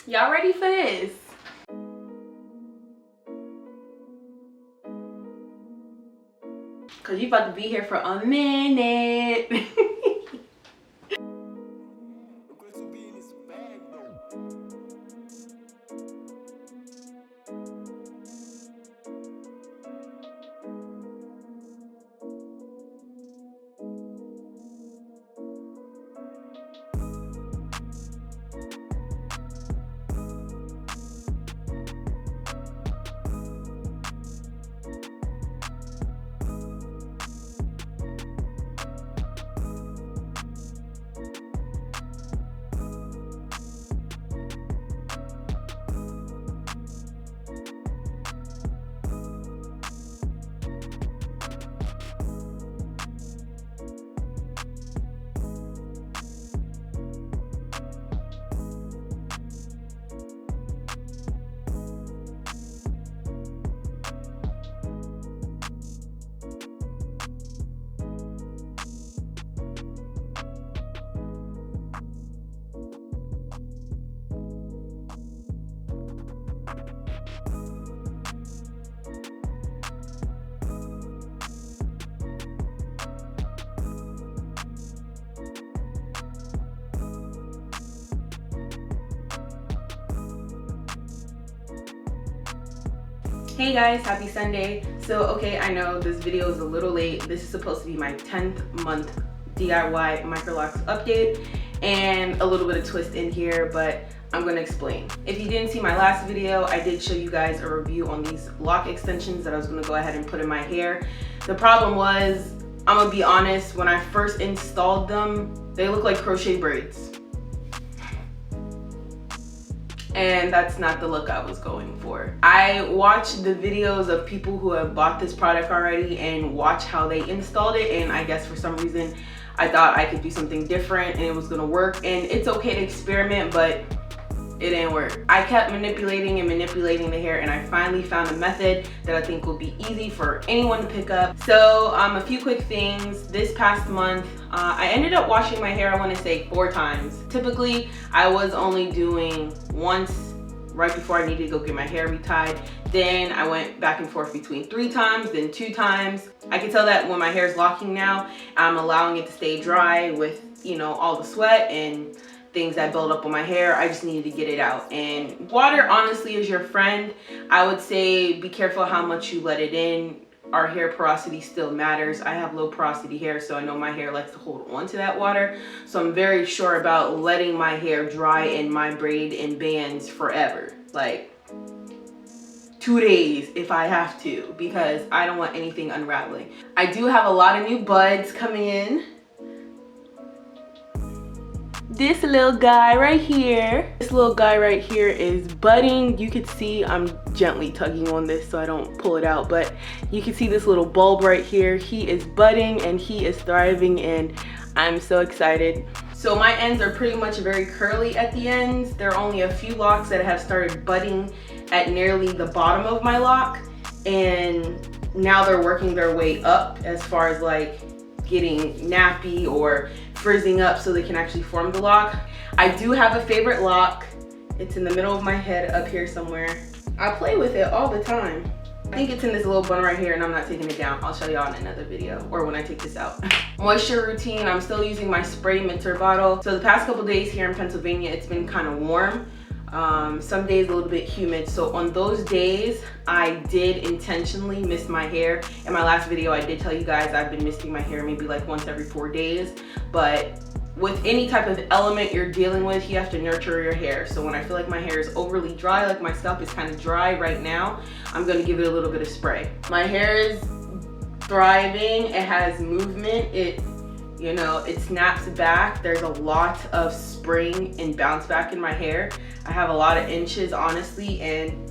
Y'all ready for this? Cause you about to be here for a minute. Hey guys, happy Sunday. So okay, I know this video is a little late. This is supposed to be my 10th month DIY Microlocs update and a little bit of twist in here, but I'm gonna explain. If you didn't see my last video, I did show you guys a review on these lock extensions that I was gonna go ahead and put in my hair. The problem was, I'm gonna be honest, when I first installed them, they look like crochet braids. And that's not the look I was going for. I watched the videos of people who have bought this product already and watched how they installed it, and I guess for some reason I thought I could do something different and it was gonna work. And it's okay to experiment, but it didn't work. I kept manipulating the hair, and I finally found a method that I think will be easy for anyone to pick up. So a few quick things. This past month, I ended up washing my hair, I wanna say 4 times. Typically, I was only doing once right before I needed to go get my hair retied. Then I went back and forth between 3 times, then 2 times. I can tell that when my hair is locking now, I'm allowing it to stay dry with, you know, all the sweat and things that build up on my hair. I just needed to get it out. And water honestly is your friend. I would say be careful how much you let it in. Our hair porosity still matters. I have low porosity hair, so I know my hair likes to hold on to that water. So I'm very sure about letting my hair dry in my braid and bands forever. Like 2 days if I have to, because I don't want anything unraveling. I do have a lot of new buds coming in. This little guy right here, is budding. You can see I'm gently tugging on this so I don't pull it out, but you can see this little bulb right here. He is budding and he is thriving, and I'm so excited. So my ends are pretty much very curly at the ends. There are only a few locks that have started budding at nearly the bottom of my lock, and now they're working their way up as far as like getting nappy or frizzing up so they can actually form the lock. I do have a favorite lock. It's in the middle of my head up here somewhere. I play with it all the time. I think it's in this little bun right here, and I'm not taking it down. I'll show y'all in another video or when I take this out. Moisture routine, I'm still using my spray minter bottle. So the past couple days here in Pennsylvania, it's been kind of warm. Some days a little bit humid, so on those days I did intentionally mist my hair. In my last video I did tell you guys I've been misting my hair maybe like once every 4 days, but with any type of element you're dealing with, you have to nurture your hair. So when I feel like my hair is overly dry, like my scalp is kind of dry right now, I'm going to give it a little bit of spray. My hair is thriving, it has movement, it snaps back. There's a lot of spring and bounce back in my hair. I have a lot of inches honestly, and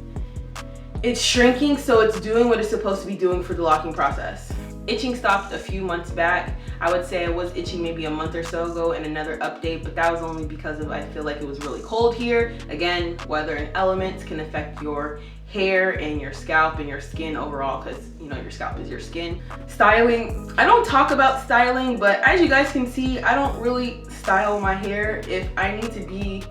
it's shrinking, so it's doing what it's supposed to be doing for the locking process. Itching stopped a few months back. I would say I was itching maybe a month or so ago in another update, but that was only because of I feel like it was really cold here. Again, weather and elements can affect your hair and your scalp and your skin overall, because you know your scalp is your skin. Styling, I don't talk about styling, but as you guys can see, I don't really style my hair. If I need to be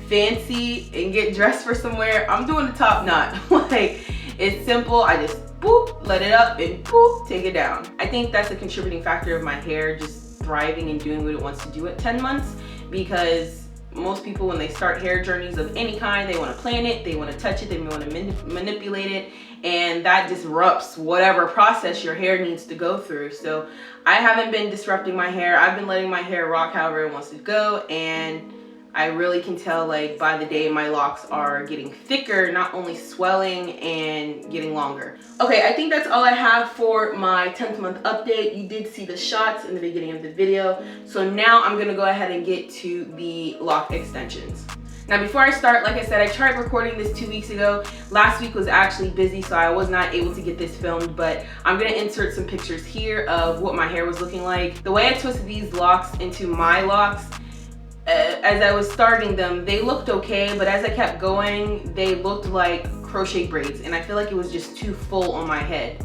fancy and get dressed for somewhere, I'm doing the top knot. Like, it's simple. I just boop, let it up, and boop, take it down. I think that's a contributing factor of my hair just thriving and doing what it wants to do at 10 months, because most people, when they start hair journeys of any kind, they want to plan it, they want to touch it, they want to manipulate it, and that disrupts whatever process your hair needs to go through. So I haven't been disrupting my hair. I've been letting my hair rock however it wants to go, and I really can tell, like, by the day my locks are getting thicker, not only swelling and getting longer. Okay, I think that's all I have for my 10th month update. You did see the shots in the beginning of the video. So now I'm gonna go ahead and get to the lock extensions. Now, before I start, like I said, I tried recording this 2 weeks ago. Last week was actually busy, so I was not able to get this filmed, but I'm gonna insert some pictures here of what my hair was looking like. The way I twisted these locks into my locks, as I was starting them, they looked okay, but as I kept going, they looked like crochet braids, and I feel like it was just too full on my head.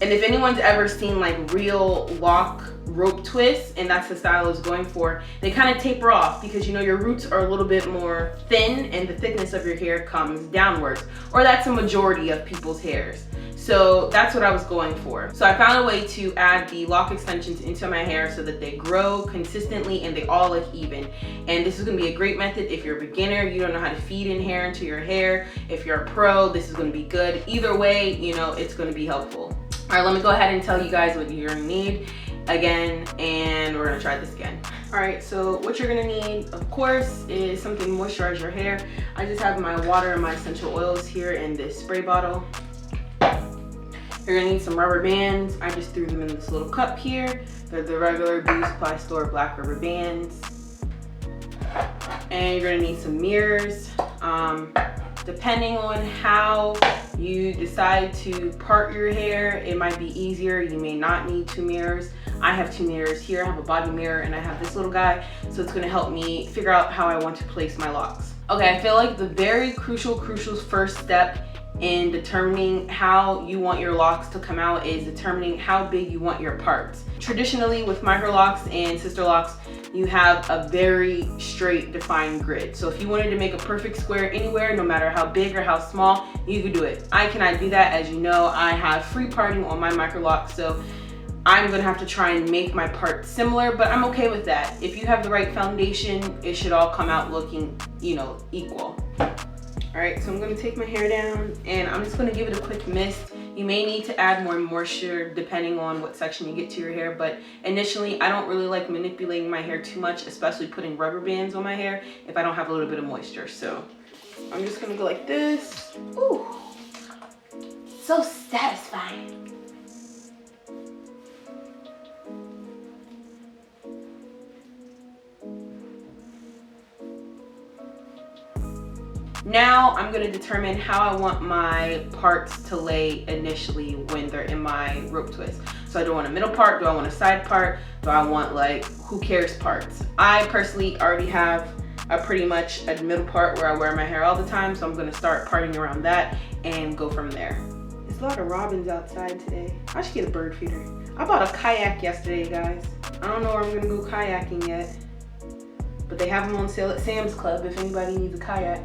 And if anyone's ever seen like real lock rope twists, and that's the style I was going for, they kind of taper off because, you know, your roots are a little bit more thin and the thickness of your hair comes downwards, or that's a majority of people's hairs. So that's what I was going for. So I found a way to add the lock extensions into my hair so that they grow consistently and they all look even. And this is gonna be a great method if you're a beginner, you don't know how to feed in hair into your hair. If you're a pro, this is gonna be good. Either way, you know, it's gonna be helpful. All right, let me go ahead and tell you guys what you're gonna need again, and we're gonna try this again. All right, so what you're gonna need, of course, is something to moisturize your hair. I just have my water and my essential oils here in this spray bottle. You're gonna need some rubber bands. I just threw them in this little cup here. They're the regular Beauty Supply store black rubber bands. And you're gonna need some mirrors. Depending on how you decide to part your hair, it might be easier. You may not need 2 mirrors. I have 2 mirrors here. I have a body mirror and I have this little guy. So it's gonna help me figure out how I want to place my locks. Okay, I feel like the very crucial first step in determining how you want your locks to come out is determining how big you want your parts. Traditionally with Microlocs and Sister Locks, you have a very straight defined grid. So if you wanted to make a perfect square anywhere, no matter how big or how small, you could do it. I cannot do that. As you know, I have free parting on my Microlocs, so I'm gonna have to try and make my parts similar, but I'm okay with that. If you have the right foundation, it should all come out looking, you know, equal. All right, so I'm gonna take my hair down and I'm just gonna give it a quick mist. You may need to add more moisture depending on what section you get to your hair, but initially I don't really like manipulating my hair too much, especially putting rubber bands on my hair if I don't have a little bit of moisture. So I'm just gonna go like this. Ooh, so satisfying. Now I'm going to determine how I want my parts to lay initially when they're in my rope twist. So I do want a middle part, do I want a side part, do I want like who cares parts? I personally already have a pretty much a middle part where I wear my hair all the time, so I'm going to start parting around that and go from there. There's a lot of robins outside today. I should get a bird feeder. I bought a kayak yesterday, guys. I don't know where I'm going to go kayaking yet, but they have them on sale at Sam's Club if anybody needs a kayak.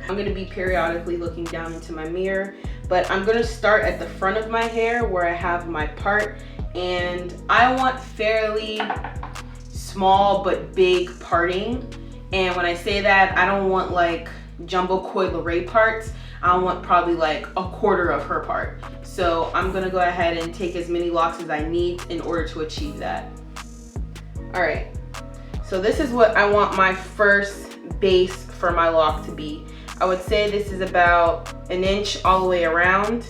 I'm gonna be periodically looking down into my mirror, but I'm gonna start at the front of my hair where I have my part, and I want fairly small but big parting. And when I say that, I don't want like jumbo coil array parts. I want probably like a quarter of her part. So I'm gonna go ahead and take as many locks as I need in order to achieve that. All right, so this is what I want my first base for my lock to be. I would say this is about 1 inch all the way around,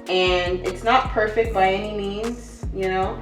and it's not perfect by any means, you know.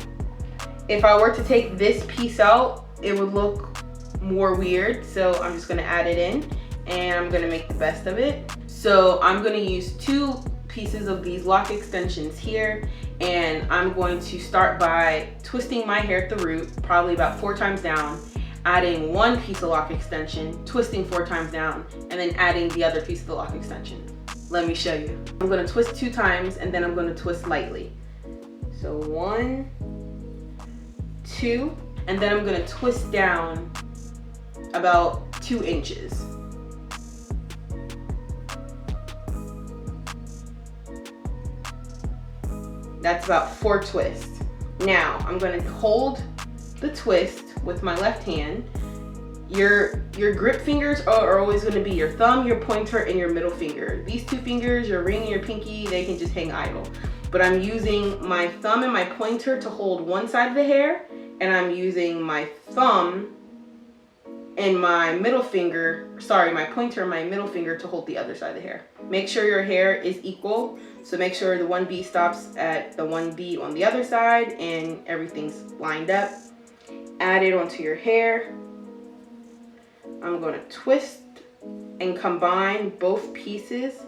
If I were to take this piece out, it would look more weird, so I'm just gonna add it in and I'm gonna make the best of it. So I'm gonna use 2 pieces of these lock extensions here, and I'm going to start by twisting my hair at the root, probably about 4 times down, adding 1 piece of lock extension, twisting 4 times down, and then adding the other piece of the lock extension. Let me show you. I'm gonna twist 2 times and then I'm gonna twist lightly. So 1, 2, and then I'm gonna twist down about 2 inches. That's about 4 twists. Now, I'm gonna hold the twist with my left hand. Your grip fingers are always gonna be your thumb, your pointer, and your middle finger. These 2 fingers, your ring and your pinky, they can just hang idle. But I'm using my thumb and my pointer to hold one side of the hair, and I'm using my thumb and my middle finger, my pointer and my middle finger to hold the other side of the hair. Make sure your hair is equal. So make sure the 1B stops at the 1B on the other side and everything's lined up. Add it onto your hair. I'm going to twist and combine both pieces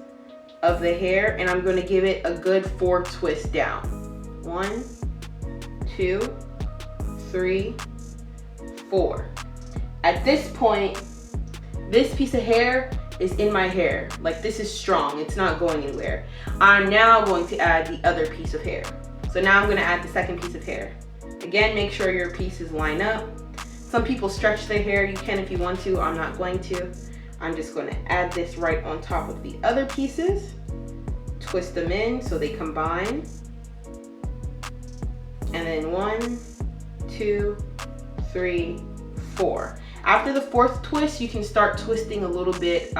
of the hair, and I'm going to give it a good 4 twists down. 1, 2, 3, 4. At this point, this piece of hair is in my hair. Like, this is strong, it's not going anywhere. I'm now going to add the other piece of hair. So now I'm going to add the second piece of hair. Again, make sure your pieces line up. Some people stretch their hair. You can if you want to. I'm not going to. I'm just going to add this right on top of the other pieces. Twist them in so they combine. And then 1, 2, 3, 4. After the 4th twist, you can start twisting a little bit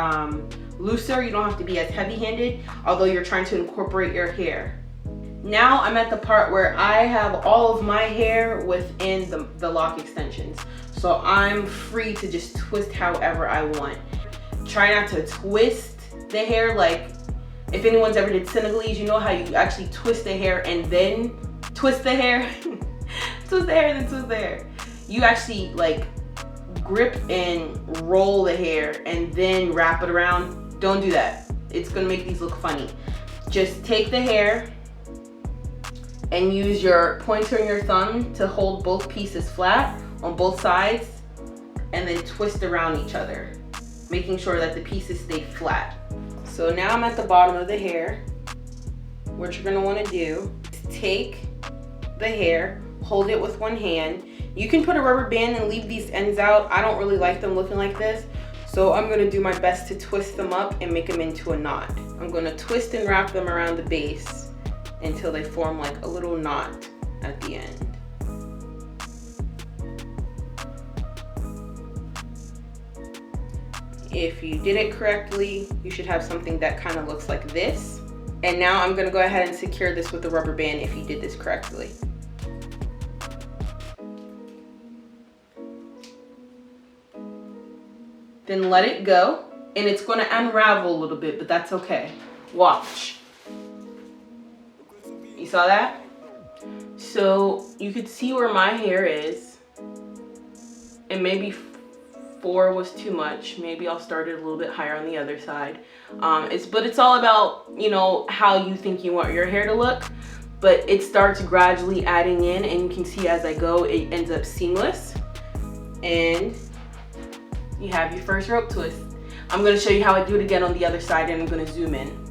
looser. You don't have to be as heavy-handed, although you're trying to incorporate your hair. Now I'm at the part where I have all of my hair within the lock extensions. So I'm free to just twist however I want. Try not to twist the hair like, if anyone's ever did Senegalese, you know how you actually twist the hair and then twist the hair? Twist the hair and then twist the hair. You actually like grip and roll the hair and then wrap it around. Don't do that. It's gonna make these look funny. Just take the hair and use your pointer and your thumb to hold both pieces flat on both sides, and then twist around each other, making sure that the pieces stay flat. So now I'm at the bottom of the hair. What you're gonna wanna do is take the hair, hold it with one hand. You can put a rubber band and leave these ends out. I don't really like them looking like this, so I'm gonna do my best to twist them up and make them into a knot. I'm gonna twist and wrap them around the base until they form like a little knot at the end. If you did it correctly, you should have something that kind of looks like this. And now I'm gonna go ahead and secure this with a rubber band if you did this correctly. Then let it go, and it's gonna unravel a little bit, but that's okay. Watch. You saw that? So you could see where my hair is, and maybe 4 was too much. Maybe I'll start it a little bit higher on the other side. But it's all about, you know, how you think you want your hair to look. But it starts gradually adding in, and you can see as I go, it ends up seamless. And you have your first rope twist. I'm gonna show you how I do it again on the other side, and I'm gonna zoom in.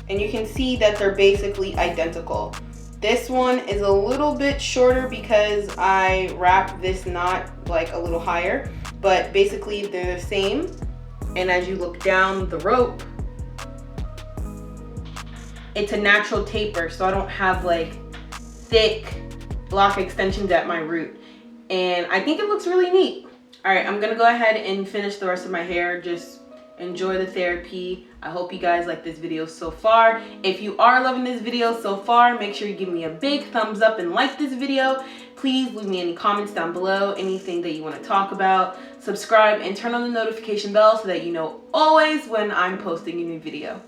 and you can see that they're basically identical. This one is a little bit shorter because I wrapped this knot like a little higher, but basically they're the same. And as you look down the rope, it's a natural taper, so I don't have like thick lock extensions at my root. And I think it looks really neat. All right, I'm gonna go ahead and finish the rest of my hair. Just enjoy the therapy. I hope you guys like this video so far. If you are loving this video so far, make sure you give me a big thumbs up and like this video. Please leave me any comments down below, anything that you want to talk about. Subscribe and turn on the notification bell so that you know always when I'm posting a new video.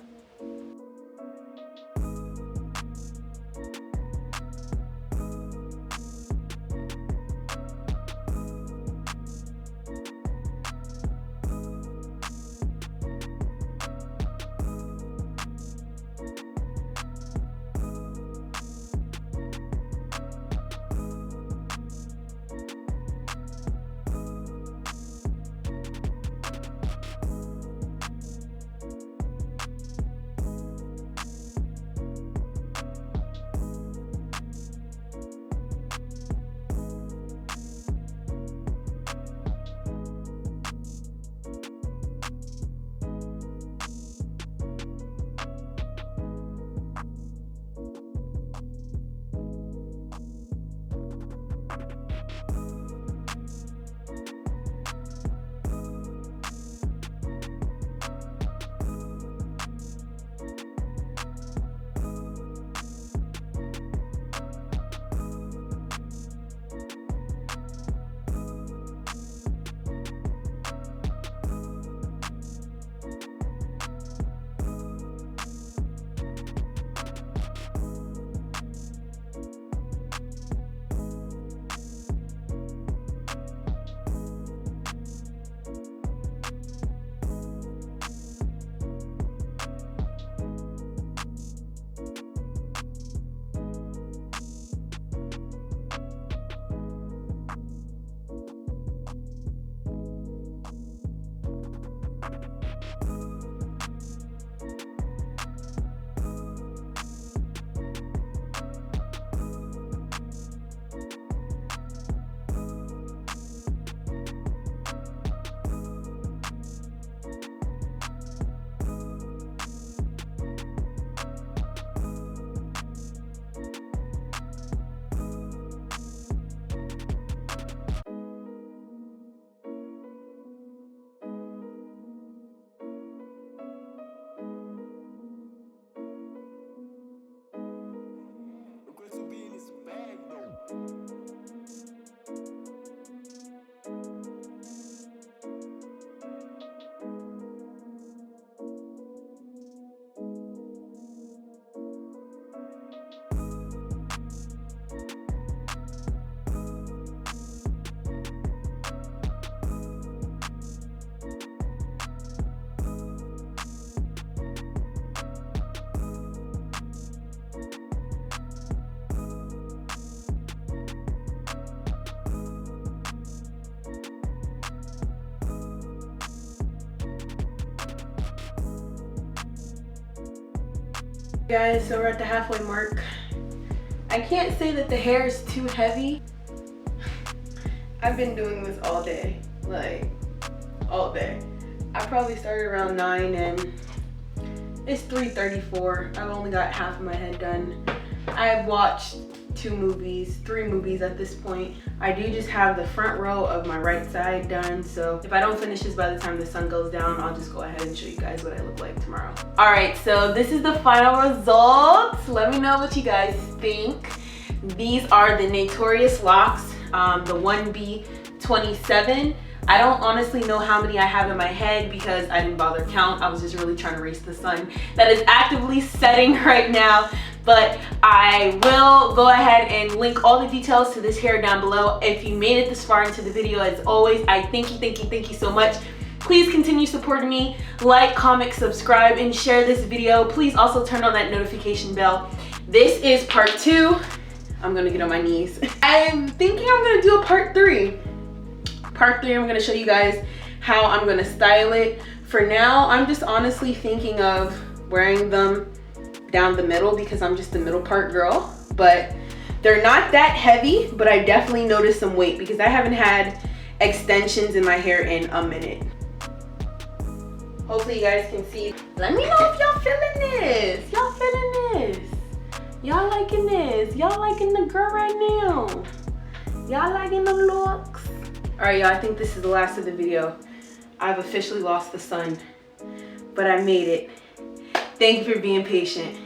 Guys, so we're at the halfway mark. I can't say that the hair is too heavy. I've been doing this all day, like all day. I probably started around 9 and it's 3:34. I've only got half of my head done. I've watched 3 movies at this point. I do just have the front row of my right side done, so if I don't finish this by the time the sun goes down, I'll just go ahead and show you guys what I look like tomorrow. All right, so this is the final results. Let me know what you guys think. These are the Naetorious Locs, the 1B27. I don't honestly know how many I have in my head because I didn't bother count. I was just really trying to race the sun that is actively setting right now. But I will go ahead and link all the details to this hair down below. If you made it this far into the video, as always, I thank you so much. Please continue supporting me. Like, comment, subscribe, and share this video. Please also turn on that notification bell. This is part 2. I'm gonna get on my knees. I'm thinking I'm gonna do a part 3. Part 3, I'm gonna show you guys how I'm gonna style it. For now, I'm just honestly thinking of wearing them down the middle because I'm just the middle part girl. But they're not that heavy, but I definitely noticed some weight because I haven't had extensions in my hair in a minute. Hopefully you guys can see. Let me know if y'all feeling this. Y'all feeling this? Y'all liking this? Y'all liking the girl right now? Y'all liking the looks? All right, y'all, I think this is the last of the video. I've officially lost the sun, but I made it. Thank you for being patient.